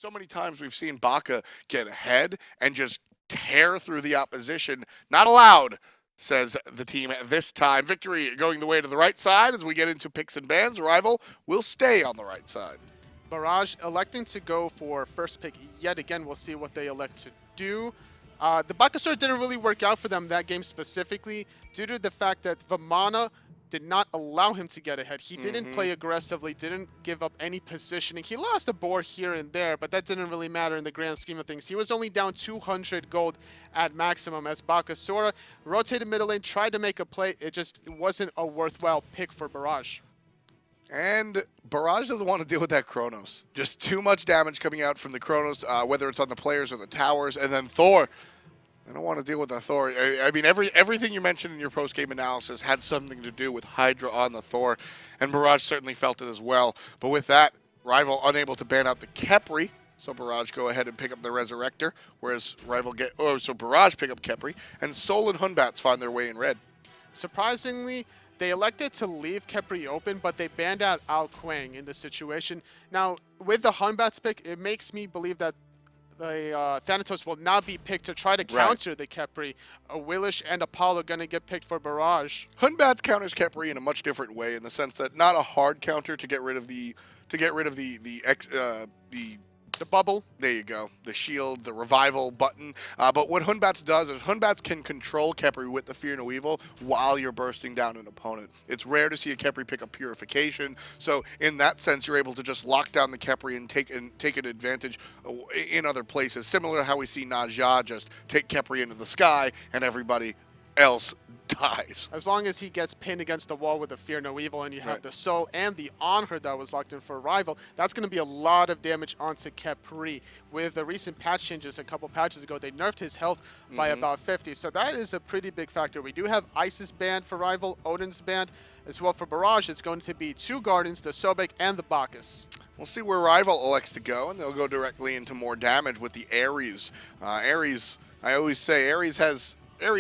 So many times we've seen Baka get ahead and just tear through the opposition. Not allowed, says the team at this time. Victory going the way to the right side as we get into picks and bans. Rival will stay on the right side. Barrage electing to go for first pick yet again. We'll see what they elect to do. The Bakasur didn't really work out for them that game specifically due to the fact that Vamana did not allow him to get ahead. He didn't play aggressively, didn't give up any positioning. He lost a board here and there, but that didn't really matter in the grand scheme of things. He was only down 200 gold at maximum as Bakasura rotated middle lane, tried to make a play. It just wasn't a worthwhile pick for Barrage. And Barrage doesn't want to deal with that Chronos. Just too much damage coming out from the Chronos, whether it's on the players or the towers. And then Thor. I don't want to deal with the Thor. I mean, everything you mentioned in your post-game analysis had something to do with Hydra on the Thor, and Barrage certainly felt it as well. But with that, Rival unable to ban out the Khepri, so Barrage go ahead and pick up the Resurrector, whereas Rival so Barrage pick up Khepri, and Sol and Hunbats find their way in red. Surprisingly, they elected to leave Khepri open, but they banned out Ao Kuang in this situation. Now, with the Hunbats pick, it makes me believe that the Thanatos will not be picked to try to counter the Khepri. Awilix and Apollo going to get picked for Barrage. Hunbats counters Khepri in a much different way, in the sense that not a hard counter to get rid of the bubble. There you go. The shield, the revival button. But what Hunbats does is Hunbats can control Khepri with the Fear No Evil while you're bursting down an opponent. It's rare to see a Khepri pick up Purification. So in that sense, you're able to just lock down the Khepri and take an advantage in other places. Similar to how we see Najah just take Khepri into the sky and everybody else dies. As long as he gets pinned against the wall with the Fear No Evil and you have the Soul and the Anhur that was locked in for Rival, that's going to be a lot of damage onto Khepri. With the recent patch changes a couple patches ago, they nerfed his health by about 50, so that is a pretty big factor. We do have Isis banned for Rival, Odin's banned. As well for Barrage, it's going to be 2 Gardens, the Sobek and the Bacchus. We'll see where Rival elects to go, and they'll go directly into more damage with the Ares. Ares, I always say, Ares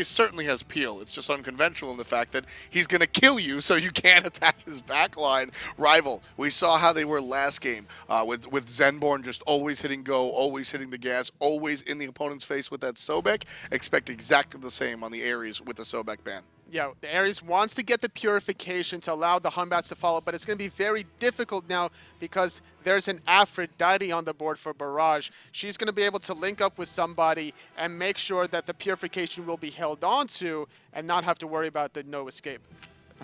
certainly has peel. It's just unconventional in the fact that he's going to kill you so you can't attack his backline. Rival, we saw how they were last game with Zenborne just always hitting go, always hitting the gas, always in the opponent's face with that Sobek. Expect exactly the same on the Ares with the Sobek ban. Yeah, the Ares wants to get the Purification to allow the Hunbats to follow, but it's going to be very difficult now because there's an Aphrodite on the board for Barrage. She's going to be able to link up with somebody and make sure that the Purification will be held on to and not have to worry about the no escape.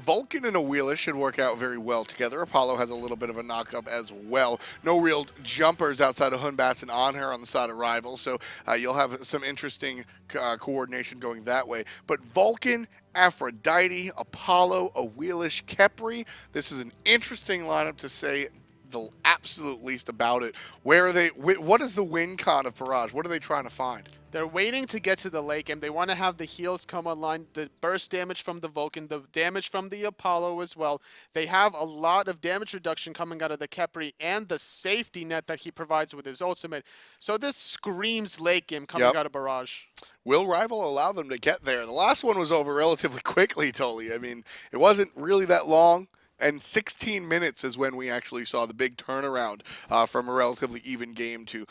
Vulcan and Awilix should work out very well together. Apollo has a little bit of a knock-up as well. No real jumpers outside of Hunbats and Anhur on the side of Rival, so you'll have some interesting coordination going that way. But Vulcan, Aphrodite, Apollo, Awilix, Khepri, this is an interesting lineup to say the absolute least about it. Where are they? What is the win con of Barrage? What are they trying to find? They're waiting to get to the late game. They want to have the heals come online, the burst damage from the Vulcan, the damage from the Apollo as well. They have a lot of damage reduction coming out of the Khepri and the safety net that he provides with his ultimate. So this screams late game coming out of Barrage. Will Rival allow them to get there? The last one was over relatively quickly, Toli. I mean, it wasn't really that long. And 16 minutes is when we actually saw the big turnaround from a relatively even game to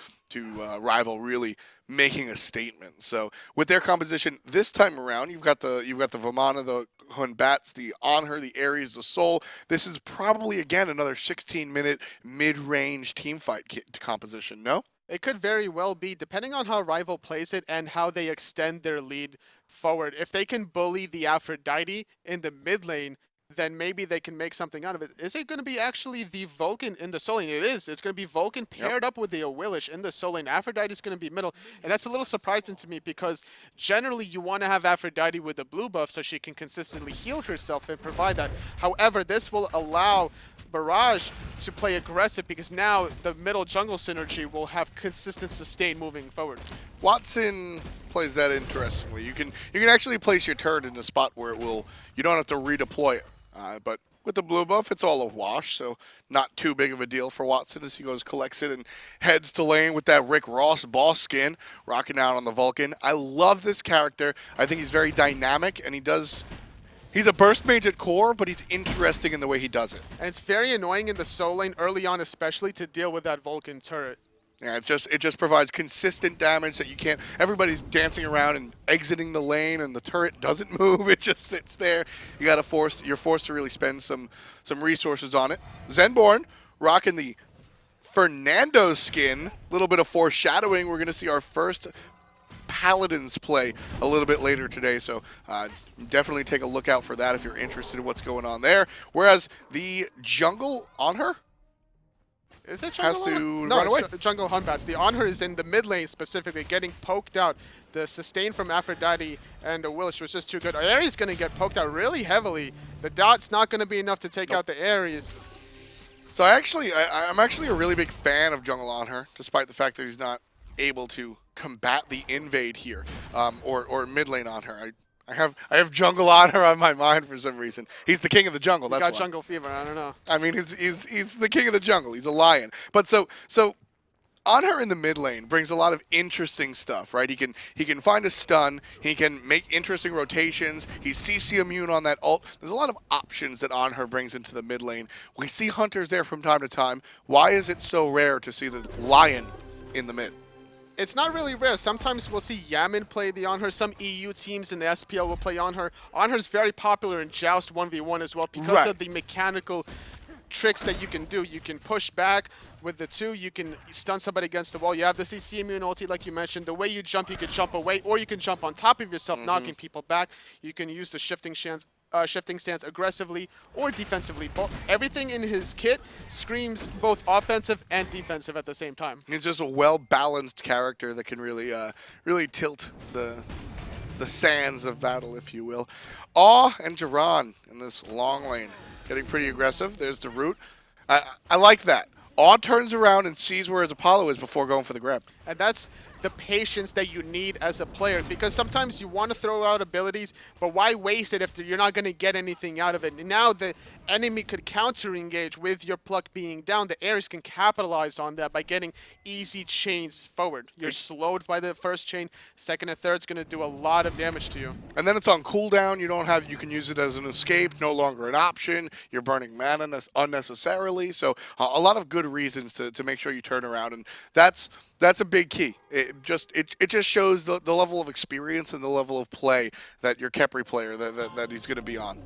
Rival really making a statement. So with their composition this time around, you've got the Vamana, the Hunbats, the Anhur, the Ares, the Soul. This is probably again another 16-minute mid-range team fight composition. No? It could very well be, depending on how Rival plays it and how they extend their lead forward. If they can bully the Aphrodite in the mid lane, then maybe they can make something out of it. Is it going to be actually the Vulcan in the soul lane? It is. It's going to be Vulcan paired up with the Awilix in the soul lane. Aphrodite is going to be middle. And that's a little surprising to me because generally you want to have Aphrodite with the blue buff so she can consistently heal herself and provide that. However, this will allow Barrage to play aggressive because now the middle jungle synergy will have consistent sustain moving forward. Watson plays that interestingly. You can actually place your turret in a spot where you don't have to redeploy it. But with the blue buff, it's all a wash, so not too big of a deal for Watson as he goes, collects it, and heads to lane with that Rick Ross boss skin, rocking out on the Vulcan. I love this character. I think he's very dynamic, and he's a burst mage at core, but he's interesting in the way he does it. And it's very annoying in the soul lane early on especially to deal with that Vulcan turret. Yeah, it just provides consistent damage that you can't. Everybody's dancing around and exiting the lane, and the turret doesn't move. It just sits there. You're forced to really spend some resources on it. Zenborne rocking the Fernando skin. A little bit of foreshadowing. We're going to see our first Paladins play a little bit later today, so definitely take a look out for that if you're interested in what's going on there. Whereas the jungle Anhur is it jungle? has to no, run away. Jungle Hunbats. The Anhur is in the mid lane specifically, getting poked out. The sustain from Aphrodite and Awilix was just too good. Ares going to get poked out really heavily. The dot's not going to be enough to take out the Ares. So I'm actually a really big fan of Jungle Anhur, despite the fact that he's not able to combat the invade here, or mid lane Anhur. I have Jungle Anhur on my mind for some reason. He's the king of the jungle. That's got why. jungle fever. I don't know. I mean, he's the king of the jungle. He's a lion. But so Anhur in the mid lane brings a lot of interesting stuff, right? He can find a stun. He can make interesting rotations. He's CC immune on that ult. There's a lot of options that Anhur brings into the mid lane. We see hunters there from time to time. Why is it so rare to see the lion in the mid? It's not really rare. Sometimes we'll see Yaman play the Anhur. Some EU teams in the SPL will play Anhur. Anhur's very popular in Joust 1v1 as well because of the mechanical tricks that you can do. You can push back with the 2. You can stun somebody against the wall. You have the CC immune ulti like you mentioned. The way you can jump away, or you can jump on top of yourself, knocking people back. You can use the shifting stance aggressively or defensively. Everything in his kit screams both offensive and defensive at the same time. He's just a well-balanced character that can really tilt the sands of battle, if you will. Awe and Jeron in this long lane, getting pretty aggressive. There's the root. I like that. Awe turns around and sees where his Apollo is before going for the grab. And that's the patience that you need as a player, because sometimes you want to throw out abilities, but why waste it if you're not going to get anything out of it? And now the enemy could counter-engage with your pluck being down. The Ares can capitalize on that by getting easy chains forward. You're slowed by the first chain. Second and third's going to do a lot of damage to you. And then it's on cooldown. You can use it as an escape, no longer an option. You're burning mana unnecessarily. So a lot of good reasons to make sure you turn around, and that's a big key. It just shows the level of experience and the level of play that your Khepri player that he's going to be on.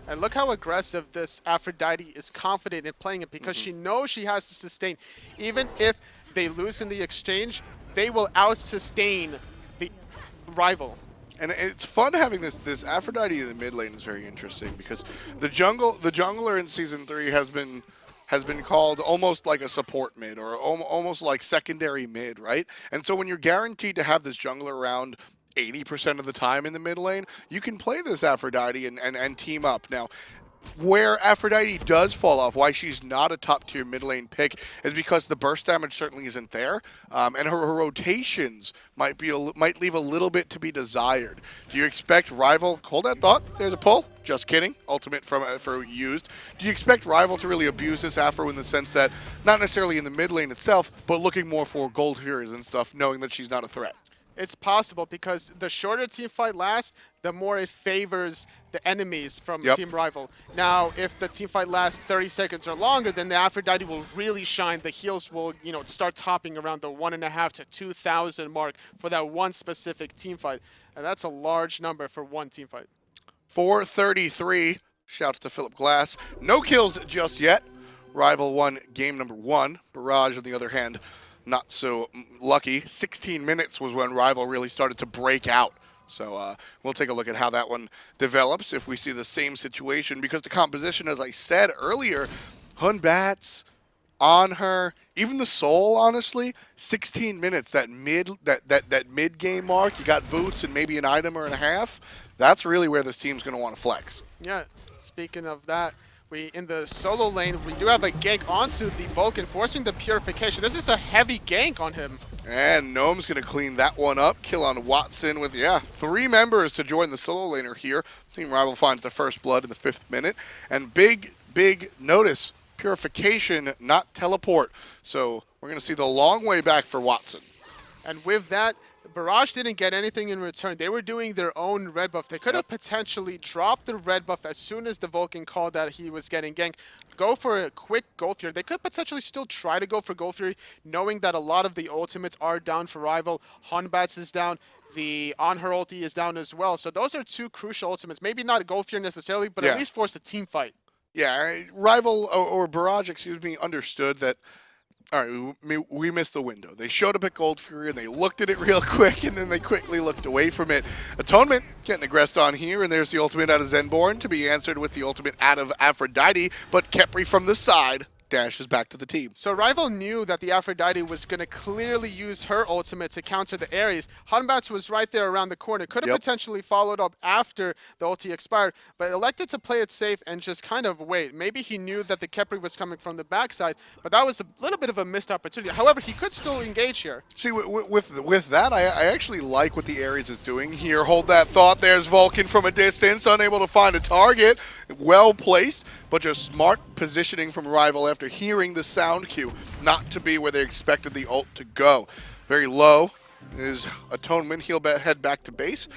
And look how aggressive this Aphrodite is confident in playing it, because she knows she has to sustain. Even if they lose in the exchange, they will out-sustain the rival. And it's fun having this Aphrodite in the mid lane is very interesting, because the jungler in Season 3 has been called almost like a support mid, or almost like secondary mid, right? And so when you're guaranteed to have this jungler around 80% of the time in the mid lane, you can play this Aphrodite and team up. Now, where Aphrodite does fall off, why she's not a top tier mid lane pick, is because the burst damage certainly isn't there, and her rotations might leave a little bit to be desired. Do you expect Rival? Hold that thought. There's a pull. Just kidding. Ultimate for used. Do you expect Rival to really abuse this Aphro in the sense that not necessarily in the mid lane itself, but looking more for gold furies and stuff, knowing that she's not a threat? It's possible, because the shorter team fight lasts, the more it favors the enemies from Team Rival. Now, if the team fight lasts 30 seconds or longer, then the Aphrodite will really shine. The heals will, start topping around the 1.5 to 2,000 mark for that one specific team fight. And that's a large number for one team fight. 433. Shouts to Philip Glass. No kills just yet. Rival won game number 1. Barrage, on the other hand, not so lucky. 16 minutes was when Rival really started to break out. So we'll take a look at how that one develops if we see the same situation, because the composition, as I said earlier, Batz, Anhur, even the Soul, honestly, 16 minutes, that mid game mark, you got boots and maybe an item or and a half. That's really where this team's going to want to flex. Yeah, speaking of that, in the solo lane, we do have a gank onto the Vulcan, forcing the purification. This is a heavy gank on him. And Gnome's going to clean that one up. Kill on Watson with, 3 members to join the solo laner here. Team Rival finds the first blood in the 5th minute. And big notice, purification, not teleport. So we're going to see the long way back for Watson. And with that, Barrage didn't get anything in return. They were doing their own red buff. They could have potentially dropped the red buff as soon as the Vulcan called that he was getting ganked. Go for a quick Gold Fury. They could potentially still try to go for Gold Fury, knowing that a lot of the ultimates are down for rival. Batz is down. The Anhur ulti is down as well. So those are two crucial ultimates. Maybe not a Gold Fury necessarily, but at least force a team fight. Yeah, rival or Barrage, excuse me, understood that. All right, we missed the window. They showed up at Gold Fury and they looked at it real quick, and then they quickly looked away from it. Atonement getting aggressed on here, and there's the ultimate out of Zenborne to be answered with the ultimate out of Aphrodite, but Khepri from the side dashes back to the team. So rival knew that the Aphrodite was going to clearly use her ultimate to counter the Ares. Batz was right there around the corner. Could have potentially followed up after the ulti expired, but elected to play it safe and just kind of wait. Maybe he knew that the Khepri was coming from the backside, but that was a little bit of a missed opportunity. However, he could still engage here. See, with that, I actually like what the Ares is doing here. Hold that thought. There's Vulcan from a distance, unable to find a target. Well placed, but just smart positioning from rival after hearing the sound cue, not to be where they expected the ult to go. Very low is Atonement. He'll head back to base,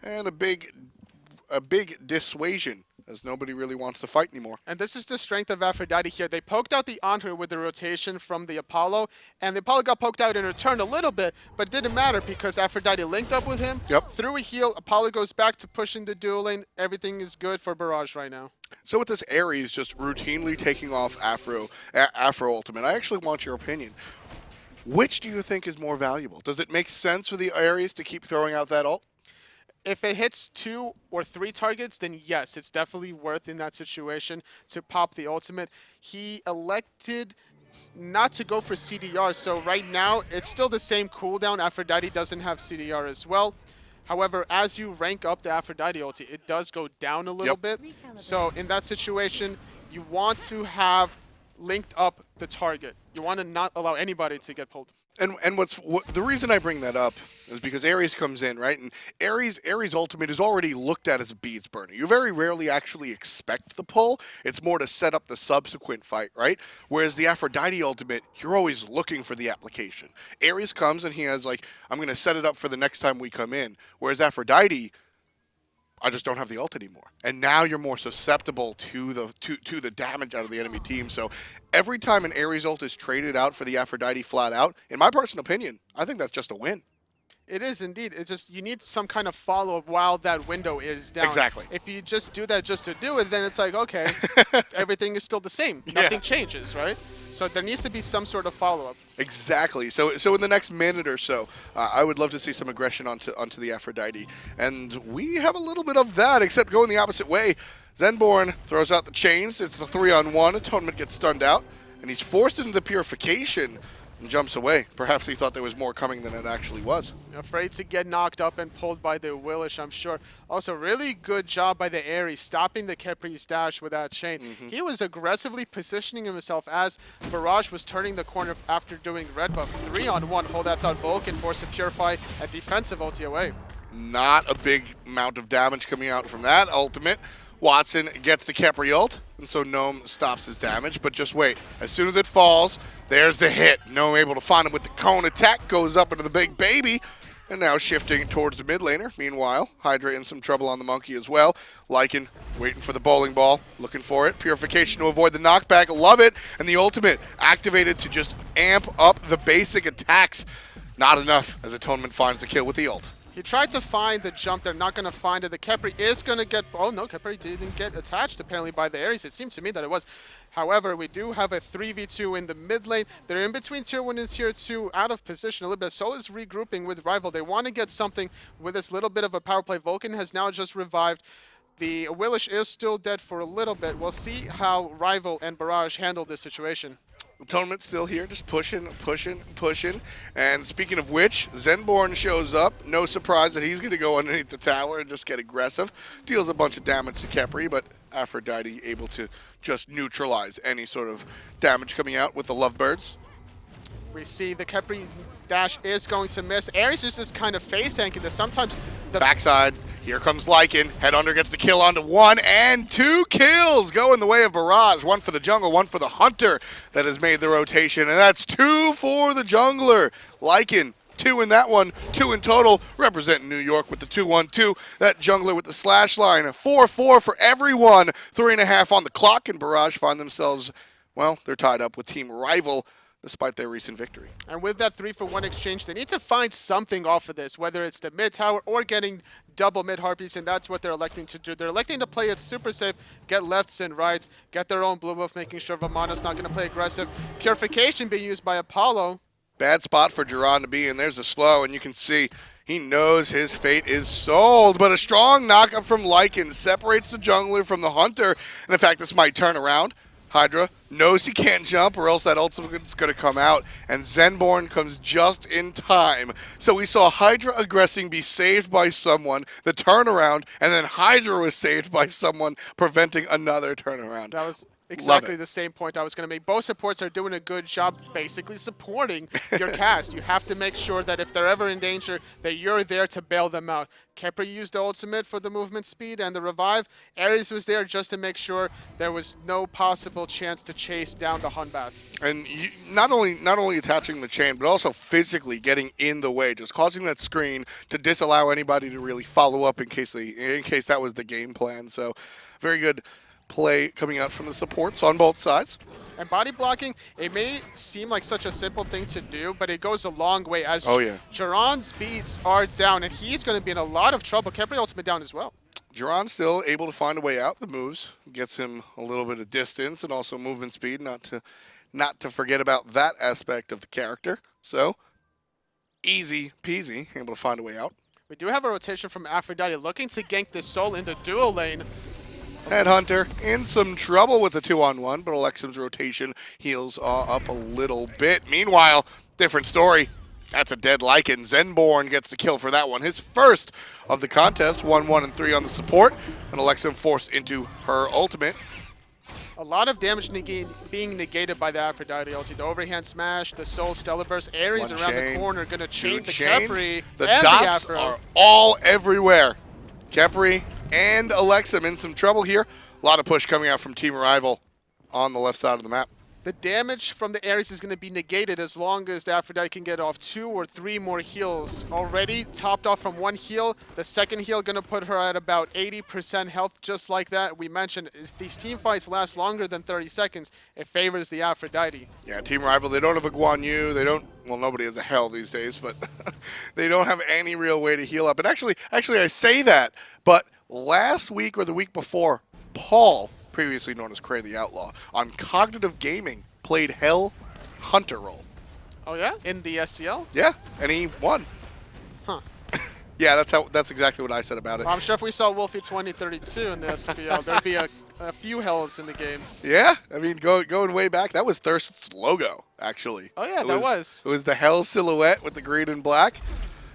and a big dissuasion, as nobody really wants to fight anymore. And this is the strength of Aphrodite here. They poked out the Anhur with the rotation from the Apollo, and the Apollo got poked out in return a little bit, but it didn't matter because Aphrodite linked up with him, threw a heal, Apollo goes back to pushing the dual lane. Everything is good for Barrage right now. So with this Ares just routinely taking off Afro ultimate, I actually want your opinion. Which do you think is more valuable? Does it make sense for the Ares to keep throwing out that ult? If it hits 2 or 3 targets, then yes, it's definitely worth in that situation to pop the ultimate. He elected not to go for CDR, so right now it's still the same cooldown. Aphrodite doesn't have CDR as well. However, as you rank up the Aphrodite ulti, it does go down a little bit. So in that situation, you want to have linked up the target. You want to not allow anybody to get pulled. And the reason I bring that up is because Ares comes in, right? And Ares ultimate is already looked at as a beads burner. You very rarely actually expect the pull. It's more to set up the subsequent fight, right? Whereas the Aphrodite ultimate, you're always looking for the application. Ares comes and he has like, I'm going to set it up for the next time we come in. Whereas Aphrodite, I just don't have the ult anymore. And now you're more susceptible to the damage out of the enemy team. So every time an Ares ult is traded out for the Aphrodite flat out, in my personal opinion, I think that's just a win. It is indeed. It's just you need some kind of follow-up while that window is down. Exactly. If you just do that just to do it, then it's like, okay, everything is still the same. Nothing changes, right? So there needs to be some sort of follow-up. Exactly. So in the next minute or so, I would love to see some aggression onto the Aphrodite. And we have a little bit of that, except going the opposite way. Zenborne throws out the chains. It's the 3-on-1. Atonement gets stunned out, and he's forced into the purification and jumps away. Perhaps he thought there was more coming than it actually was. Afraid to get knocked up and pulled by the Awilix, I'm sure. Also, really good job by the Ares, stopping the Khepri's dash with that chain. He was aggressively positioning himself as Barrage was turning the corner after doing red buff. 3-on-1, hold that thought, Vulcan forced to purify a defensive ulti away. Not a big amount of damage coming out from that ultimate. Watson gets the Khepri ult, and so Gnome stops his damage, but just wait. As soon as it falls, there's the hit. Gnome able to find him with the cone attack, goes up into the big baby, and now shifting towards the mid laner. Meanwhile, Hydra in some trouble on the monkey as well. Lycan waiting for the bowling ball, looking for it. Purification to avoid the knockback, love it, and the ultimate activated to just amp up the basic attacks. Not enough as Atonement finds the kill with the ult. He tried to find the jump. They're not going to find it. The Khepri is going to get... Oh, no, Khepri didn't get attached, apparently, by the Ares. It seemed to me that it was. However, we do have a 3v2 in the mid lane. They're in between tier 1 and tier 2, out of position a little bit. Sol is regrouping with rival. They want to get something with this little bit of a power play. Vulcan has now just revived. The Awilix is still dead for a little bit. We'll see how rival and Barrage handle this situation. Atonement's still here, just pushing. And speaking of which, Zenborne shows up. No surprise that he's going to go underneath the tower and just get aggressive. Deals a bunch of damage to Khepri, but Aphrodite able to just neutralize any sort of damage coming out with the Lovebirds. We see the Khepri dash is going to miss. Ares is just kind of face tanking this. Sometimes the backside. Here comes Lycan. Headhunter gets the kill onto 1 and 2 kills go in the way of Barrage. 1 for the jungle, 1 for the Hunter that has made the rotation. And that's 2 for the jungler. Lycan 2 in that one, 2 in total, representing New York with the 2-1-2. That jungler with the slash line, 4-4 for everyone. 3.5 on the clock, and Barrage find themselves, well, they're tied up with Team Rival despite their recent victory. And with that 3-for-1 exchange, they need to find something off of this, whether it's the mid tower or getting double mid harpies, and that's what they're electing to do. They're electing to play it super safe, get lefts and rights, get their own blue buff, making sure Vamana's not going to play aggressive. Purification being used by Apollo. Bad spot for Jeron to be in. There's a slow, and you can see he knows his fate is sold, but a strong knockup from Lycan separates the jungler from the hunter, and in fact, this might turn around. Hydra knows he can't jump or else that ultimate's going to come out, and Zenborne comes just in time. So we saw Hydra aggressing be saved by someone, the turnaround, and then Hydra was saved by someone preventing another turnaround. That was exactly the same point I was going to make. Both supports are doing a good job basically supporting your cast. You have to make sure that if they're ever in danger, that you're there to bail them out. Khepri used the ultimate for the movement speed and the revive. Ares was there just to make sure there was no possible chance to chase down the Hun Batz. And not only attaching the chain, but also physically getting in the way, just causing that screen to disallow anybody to really follow up in case that was the game plan. So very good play coming out from the supports on both sides. And body blocking, it may seem like such a simple thing to do, but it goes a long way as Jeron's beats are down, and he's going to be in a lot of trouble. Khepri ultimate down as well. Jeron's still able to find a way out. The moves gets him a little bit of distance and also movement speed, not to forget about that aspect of the character. So easy peasy, able to find a way out. We do have a rotation from Aphrodite looking to gank this soul in the dual lane. Headhunter in some trouble with the 2-on-1, but Elexum's rotation heals up a little bit. Meanwhile, different story. That's a dead Lycan. Zenborne gets the kill for that one. His first of the contest, 1-1 and 3 on the support, and Elexum forced into her ultimate. A lot of damage being negated by the Aphrodite ulti. The overhand smash, the soul stellar burst, Ares around the corner, gonna chain the Khepri. The dots are all everywhere. Khepri and Elexum in some trouble here. A lot of push coming out from Team Rival on the left side of the map. The damage from the Ares is going to be negated as long as the Aphrodite can get off 2 or 3 more heals. Already topped off from 1 heal. The second heal going to put her at about 80% health, just like that. We mentioned if these team fights last longer than 30 seconds, it favors the Aphrodite. Yeah, Team Rival, they don't have a Guan Yu. They don't, well, nobody has a hell these days, but they don't have any real way to heal up. And actually I say that, but last week or the week before, Paul, previously known as Cray the Outlaw, on Cognitive Gaming, played Headhunter role. Oh yeah? In the SCL? Yeah, and he won. Huh. Yeah, that's exactly what I said about it. Well, I'm sure if we saw Wolfie 2032 in the SPL, there'd be a few hells in the games. Yeah, I mean, going way back, that was Thirst's logo, actually. Oh yeah, that was. It was the hell silhouette with the green and black.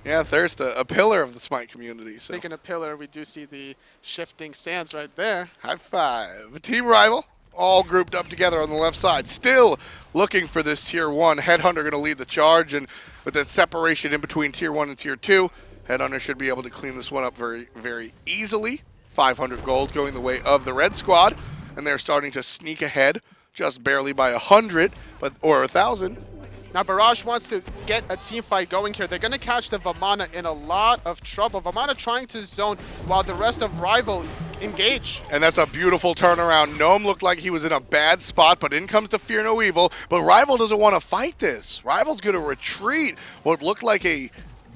Yeah, Thirst, a pillar of the Smite community. So. Speaking of pillar, we do see the shifting sands right there. High five. Team Rival, all grouped up together on the left side. Still looking for this Tier 1. Headhunter going to lead the charge, and with that separation in between Tier 1 and Tier 2, Headhunter should be able to clean this one up very, very easily. 500 gold going the way of the red squad, and they're starting to sneak ahead just barely by 100 or 1,000. Now Barrage wants to get a team fight going here. They're going to catch the Vamana in a lot of trouble. Vamana trying to zone while the rest of Rival engage. And that's a beautiful turnaround. Gnome looked like he was in a bad spot, but in comes to Fear No Evil. But Rival doesn't want to fight this. Rival's going to retreat what looked like a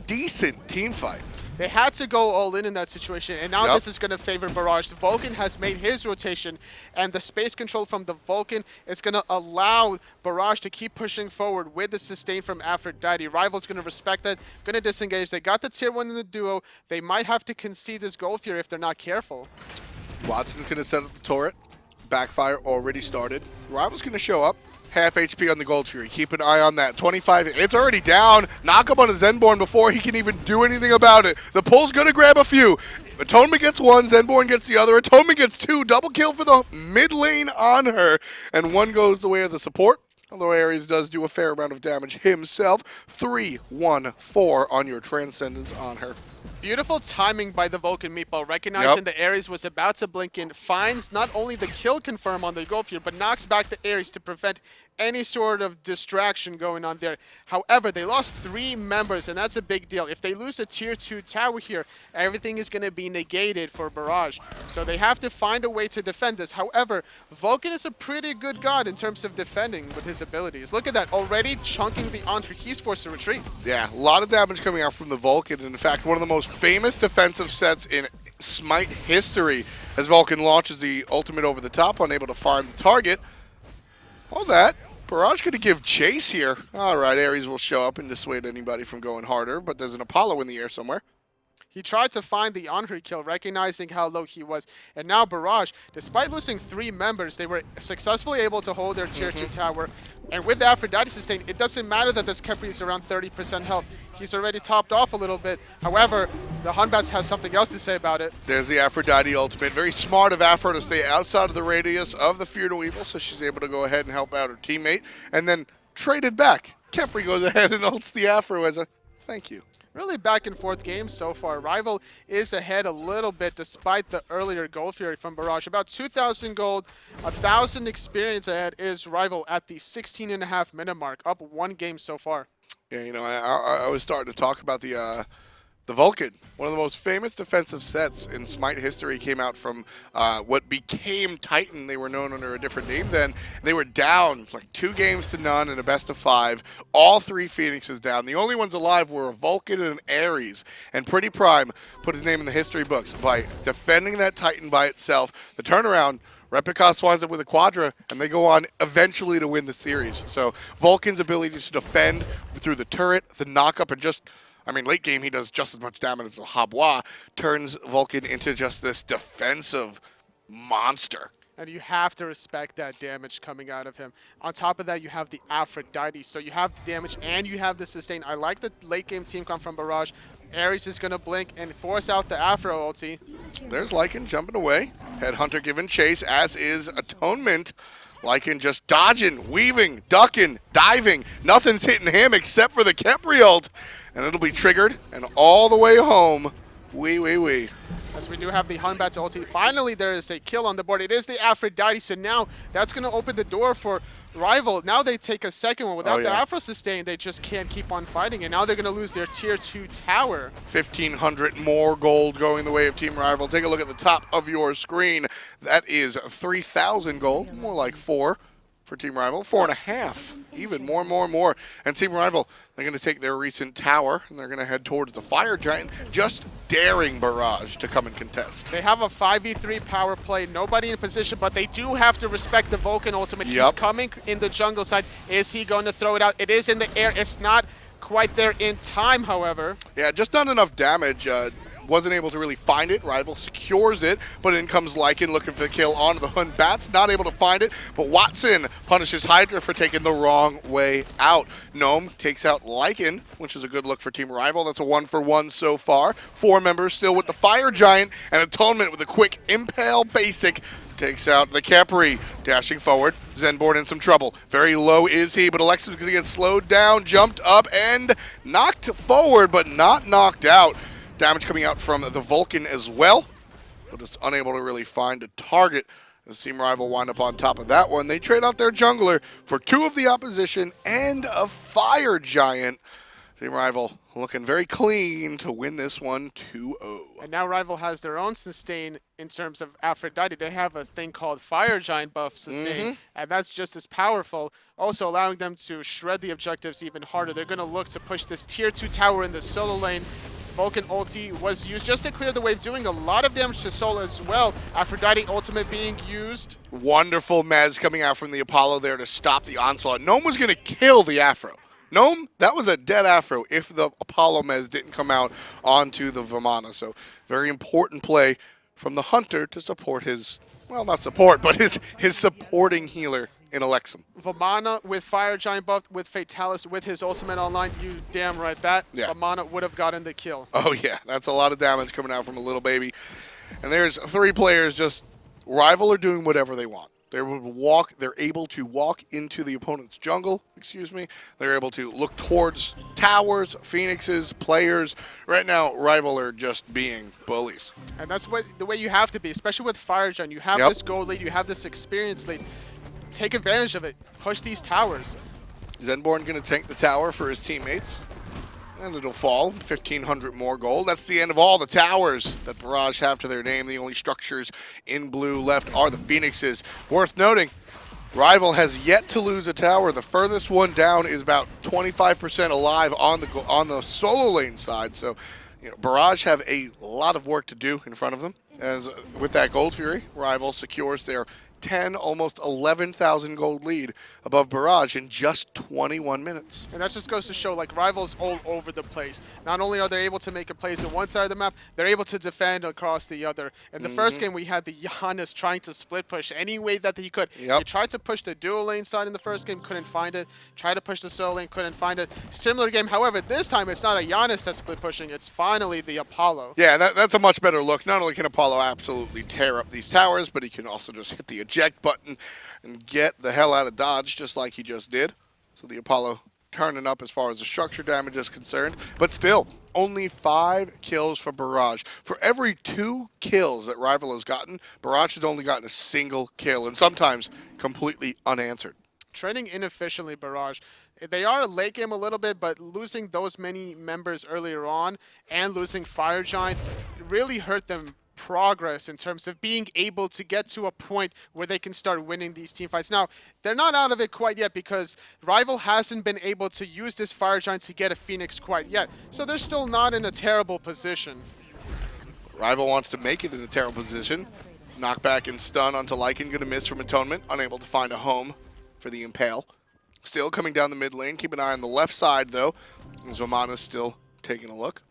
decent team fight. They had to go all in that situation, and now this is going to favor Barrage. The Vulcan has made his rotation, and the space control from the Vulcan is going to allow Barrage to keep pushing forward with the sustain from Aphrodite. Rival's going to respect that, going to disengage. They got the Tier 1 in the duo. They might have to concede this gold here if they're not careful. Watson's going to set up the turret. Backfire already started. Rival's going to show up. Half HP on the Gold Fury. Keep an eye on that. 25. It's already down. Knock up on a Zenborne before he can even do anything about it. The pull's going to grab a few. Atonement gets 1. Zenborne gets the other. Atonement gets 2. Double kill for the mid lane on her. And 1 goes the way of the support. Although Ares does do a fair amount of damage himself. 3-1-4 on your Transcendence on her. Beautiful timing by the Vulcan meatball, recognizing Yep. the Ares was about to blink in, finds not only the kill confirm on the Gulf here, but knocks back the Ares to prevent any sort of distraction going on there. However, they lost 3 members, and that's a big deal. If they lose a tier 2 tower here, everything is going to be negated for Barrage. So they have to find a way to defend this. However, Vulcan is a pretty good god in terms of defending with his abilities. Look at that, already chunking the Anhur. He's forced to retreat. Yeah, a lot of damage coming out from the Vulcan. In fact, one of the most famous defensive sets in Smite history as Vulcan launches the ultimate over the top, unable to find the target. All that. Barrage going to give chase here. All right, Ares will show up and dissuade anybody from going harder, but there's an Apollo in the air somewhere. He tried to find the Anhur kill, recognizing how low he was. And now Barrage, despite losing 3 members, they were successfully able to hold their tier 2 tower. And with the Aphrodite sustain, it doesn't matter that this Khepri is around 30% health. He's already topped off a little bit. However, the Batz has something else to say about it. There's the Aphrodite ultimate. Very smart of Aphro to stay outside of the radius of the Fear No Evil, so she's able to go ahead and help out her teammate. And then traded back. Khepri goes ahead and ults the Aphro as a thank you. Really back and forth game so far. Rival is ahead a little bit despite the earlier gold fury from Barrage. About 2,000 gold, 1,000 experience ahead is Rival at the 16.5 minute mark, up 1 game so far. Yeah, you know, I was starting to talk about the Vulcan. One of the most famous defensive sets in Smite history came out from what became Titan. They were known under a different name then. They were down like 2-0 in a best of 5. All 3 Phoenixes down. The only ones alive were a Vulcan and an Ares. And Pretty Prime put his name in the history books by defending that Titan by itself. The turnaround, Replicas winds up with a Quadra, and they go on eventually to win the series. So Vulcan's ability to defend through the turret, the knockup, and just, I mean, late game he does just as much damage as a Habois, turns Vulcan into just this defensive monster. And you have to respect that damage coming out of him. On top of that, you have the Aphrodite. So you have the damage and you have the sustain. I like the late game team comp from Barrage. Ares is going to blink and force out the Aphro ulti. There's Lycan jumping away. Headhunter giving chase, as is Atonement. Lycan just dodging, weaving, ducking, diving. Nothing's hitting him except for the Khepri ult. And it'll be triggered and all the way home. Wee. As we do have the Batz ulti. Finally, there is a kill on the board. It is the Aphrodite, so now that's going to open the door for Rival. Now they take a second one. Without the Afro sustain, they just can't keep on fighting, and now they're going to lose their tier 2 tower. 1,500 more gold going the way of Team Rival. Take a look at the top of your screen. That is 3,000 gold, more like 4 for Team Rival. 4.5, even more. And Team Rival, they're going to take their recent tower, and they're going to head towards the Fire Giant, just daring Barrage to come and contest. They have a 5v3 power play, nobody in position, but they do have to respect the Vulcan ultimate. He's coming in the jungle side. Is he going to throw it out? It is in the air. It's not quite there in time, however. Yeah, just not enough damage. Wasn't able to really find it. Rival secures it, but in comes Lycan looking for the kill onto the Batz. Not able to find it, but Watson punishes Hydra for taking the wrong way out. Gnome takes out Lycan, which is a good look for Team Rival. That's a 1-for-1 so far. 4 members still with the Fire Giant, and Atonement with a quick Impale basic takes out the Khepri. Dashing forward, Zenborne in some trouble. Very low is he, but Elexum is going to get slowed down, jumped up, and knocked forward, but not knocked out. Damage coming out from the Vulcan as well, but it's unable to really find a target. As Team Rival wind up on top of that one. They trade out their jungler for 2 of the opposition and a Fire Giant. Team Rival looking very clean to win this one 2-0. And now Rival has their own sustain in terms of Aphrodite. They have a thing called Fire Giant buff sustain, and that's just as powerful, also allowing them to shred the objectives even harder. They're going to look to push this tier 2 tower in the solo lane. Vulcan ulti was used just to clear the wave, doing a lot of damage to Soul as well. Aphrodite ultimate being used. Wonderful mez coming out from the Apollo there to stop the onslaught. Gnome was going to kill the Afro. Gnome, that was a dead Afro if the Apollo mez didn't come out onto the Vamana. So very important play from the Hunter to support his, well, not support, but his supporting healer in Elexum. Vamana with Fire Giant buff, with Fatalis, with his ultimate online. You damn right that. Vamana would have gotten the kill. Oh yeah, that's a lot of damage coming out from a little baby. And there's 3 players just, Rival are doing whatever they want. They're able to walk into the opponent's jungle, excuse me. They're able to look towards towers, phoenixes, players. Right now, Rival are just being bullies. And that's the way you have to be, especially with Fire Giant. You have this gold lead, you have this experience lead. Take advantage of it. Push these towers. Zenborne going to tank the tower for his teammates. And it'll fall. 1,500 more gold. That's the end of all the towers that Barrage have to their name. The only structures in blue left are the Phoenixes. Worth noting, Rival has yet to lose a tower. The furthest one down is about 25% alive on the solo lane side. So, Barrage have a lot of work to do in front of them. As with that Gold Fury, Rival secures their 10, almost 11,000 gold lead above Barrage in just 21 minutes. And that just goes to show, like, Rivals all over the place. Not only are they able to make a plays on one side of the map, they're able to defend across the other. In the first game, we had the Giannis trying to split push any way that he could. He tried to push the dual lane side in the first game, couldn't find it. Tried to push the solo lane, couldn't find it. Similar game, however, this time it's not a Giannis that's split pushing, it's finally the Apollo. Yeah, that's a much better look. Not only can Apollo absolutely tear up these towers, but he can also just hit the eject button and get the hell out of dodge just like he just did. So the Apollo turning up as far as the structure damage is concerned. But still, only 5 kills for Barrage. For every 2 kills that Rival has gotten, Barrage has only gotten a single kill, and sometimes completely unanswered. Training inefficiently, Barrage. They are late game a little bit, but losing those many members earlier on and losing Fire Giant really hurt them progress in terms of being able to get to a point where they can start winning these team fights. Now, they're not out of it quite yet because Rival hasn't been able to use this Fire Giant to get a Phoenix quite yet. So they're still not in a terrible position. Rival wants to make it in a terrible position. Knockback and stun onto Lycan, going to miss from Atonement, unable to find a home for the Impale. Still coming down the mid lane. Keep an eye on the left side, though. Vamana's still taking a look.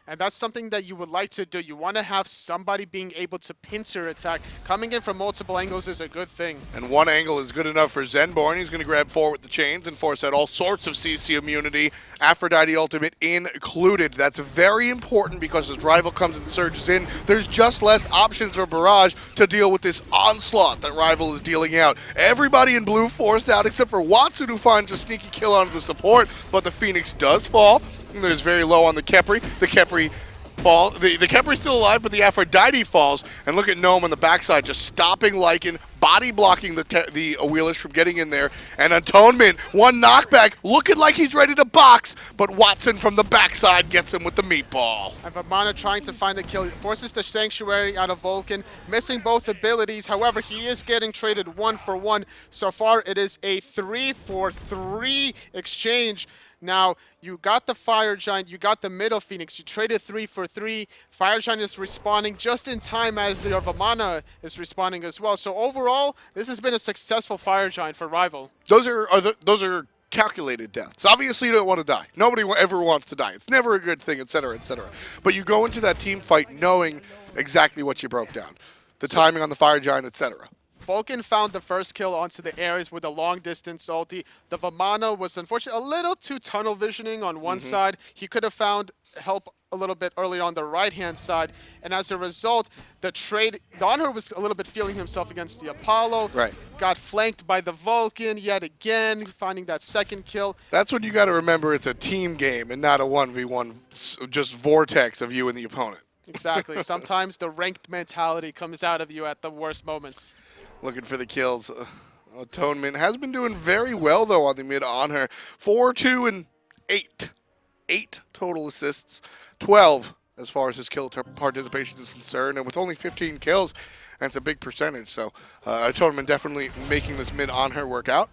And that's something that you would like to do. You want to have somebody being able to pincer attack. Coming in from multiple angles is a good thing. And one angle is good enough for Zenborne. He's going to grab 4 with the chains and force out all sorts of CC immunity, Aphrodite ultimate included. That's very important because as Rival comes and surges in, there's just less options for Barrage to deal with this onslaught that Rival is dealing out. Everybody in blue forced out except for Watson, who finds a sneaky kill onto the support, but the Phoenix does fall. There's very low on the Khepri. The Khepri fall. The Khepri's still alive, but the Aphrodite falls. And look at Gnome on the backside, just stopping Lycan, body blocking the Awilix from getting in there. And Atonement, one knockback, looking like he's ready to box, but Watson from the backside gets him with the meatball. And Vamana trying to find the kill, forces the Sanctuary out of Vulcan, missing both abilities. However, he is getting traded 1-for-1. So far, it is a 3-for-3 exchange. Now, you got the Fire Giant, you got the middle Phoenix, you traded 3-for-3. Fire Giant is responding just in time as the Vamana is responding as well. So overall, this has been a successful Fire Giant for Rival. Those are calculated deaths. Obviously, you don't want to die. Nobody ever wants to die. It's never a good thing, etc., etc. But you go into that team fight knowing exactly what you broke down. The timing on the Fire Giant, etc. Vulcan found the first kill onto the Ares with a long-distance ulti. The Vamana was unfortunately a little too tunnel visioning on one side. He could have found help a little bit earlier on the right-hand side, and as a result, the Anhur was a little bit feeling himself against the Apollo. Right. Got flanked by the Vulcan yet again, finding that second kill. That's what you got to remember. It's a team game and not a 1v1, just vortex of you and the opponent. Exactly. Sometimes the ranked mentality comes out of you at the worst moments. Looking for the kills. Atonement has been doing very well, though, on the mid on her. 4, 2, and 8. 8 total assists. 12 as far as his kill participation is concerned. And with only 15 kills, that's a big percentage. So Atonement definitely making this mid on her work out.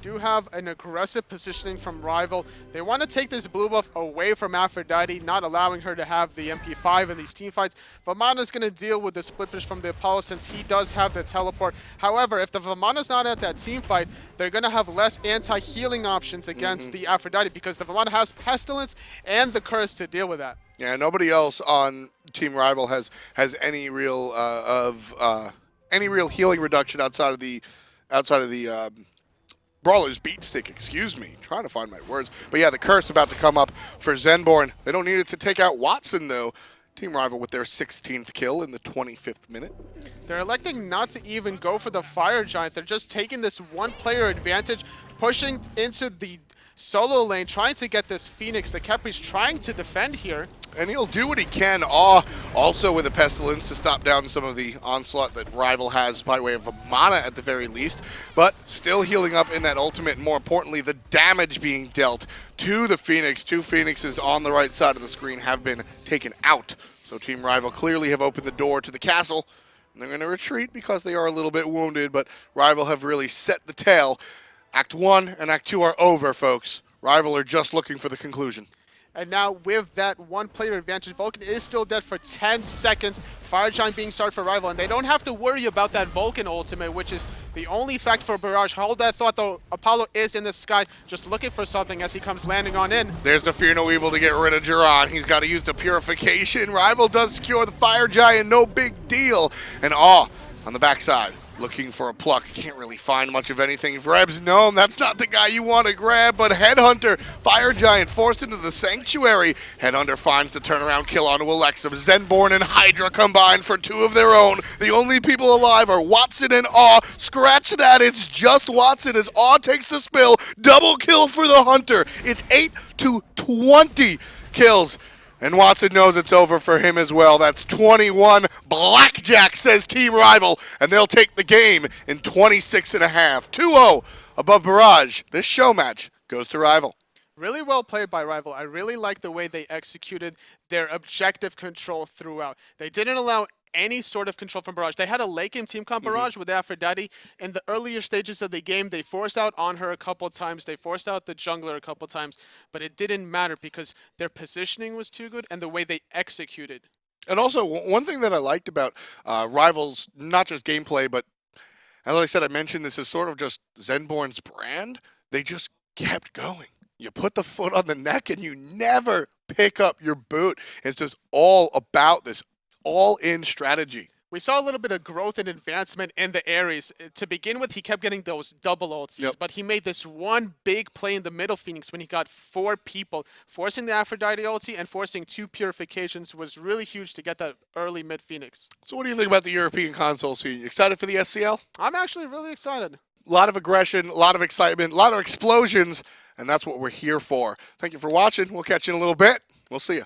Do have an aggressive positioning from Rival. They want to take this blue buff away from Aphrodite, not allowing her to have the MP5 in these team fights. Vamana's going to deal with the split push from the Apollo since he does have the teleport. However, if the Vamana's not at that team fight, they're going to have less anti-healing options against the Aphrodite because the Vamana has Pestilence and the Curse to deal with that. Yeah, nobody else on Team Rival has any real healing reduction outside of the Brawler's beat stick, excuse me. Trying to find my words. But yeah, the curse about to come up for Zenborne. They don't need it to take out Watson, though. Team Rival with their 16th kill in the 25th minute. They're electing not to even go for the Fire Giant. They're just taking this one-player advantage, pushing into the solo lane, trying to get this Phoenix that Khepri's trying to defend here. And he'll do what he can, also with a Pestilence to stop down some of the onslaught that Rival has by way of Vamana at the very least, but still healing up in that ultimate, and more importantly, the damage being dealt to the Phoenix. Two Phoenixes on the right side of the screen have been taken out. So Team Rival clearly have opened the door to the castle, and they're going to retreat because they are a little bit wounded, but Rival have really set the tail. Act 1 and Act 2 are over, folks. Rival are just looking for the conclusion. And now with that one-player advantage, Vulcan is still dead for 10 seconds. Fire Giant being started for Rival, and they don't have to worry about that Vulcan ultimate, which is the only fact for Barrage. Hold that thought, though. Apollo is in the sky, just looking for something as he comes landing on in. There's the Fear No Evil to get rid of Jeron. He's got to use the Purification. Rival does secure the Fire Giant, no big deal. And on the backside, looking for a pluck. Can't really find much of anything. Vreb's Gnome, that's not the guy you want to grab, but Headhunter, Fire Giant forced into the Sanctuary. Headhunter finds the turnaround kill onto Elexum. Zenborne and Hydra combined for two of their own. The only people alive are Watson and Awe. Scratch that, it's just Watson as Awe takes the spill. Double kill for the Hunter. It's 8 to 20 kills. And Watson knows it's over for him as well. That's 21 blackjack, says Team Rival. And they'll take the game in 26 and a half. 2-0 above Barrage. This show match goes to Rival. Really well played by Rival. I really like the way they executed their objective control throughout. They didn't allow any sort of control from Barrage. They had a late-game team comp Barrage with Aphrodite. In the earlier stages of the game, they forced out Anhur a couple of times. They forced out the jungler a couple of times. But it didn't matter because their positioning was too good and the way they executed. And also, one thing that I liked about Rival's, not just gameplay, but as I said, I mentioned this is sort of just Zenborne's brand. They just kept going. You put the foot on the neck and you never pick up your boot. It's just all about this all-in strategy. We saw a little bit of growth and advancement in the Ares. To begin with, he kept getting those double ults, but he made this one big play in the middle Phoenix when he got 4 people. Forcing the Aphrodite ulti and forcing 2 purifications was really huge to get that early mid Phoenix. So what do you think about the European console scene? You excited for the SCL? I'm actually really excited. A lot of aggression, a lot of excitement, a lot of explosions, and that's what we're here for. Thank you for watching. We'll catch you in a little bit. We'll see you.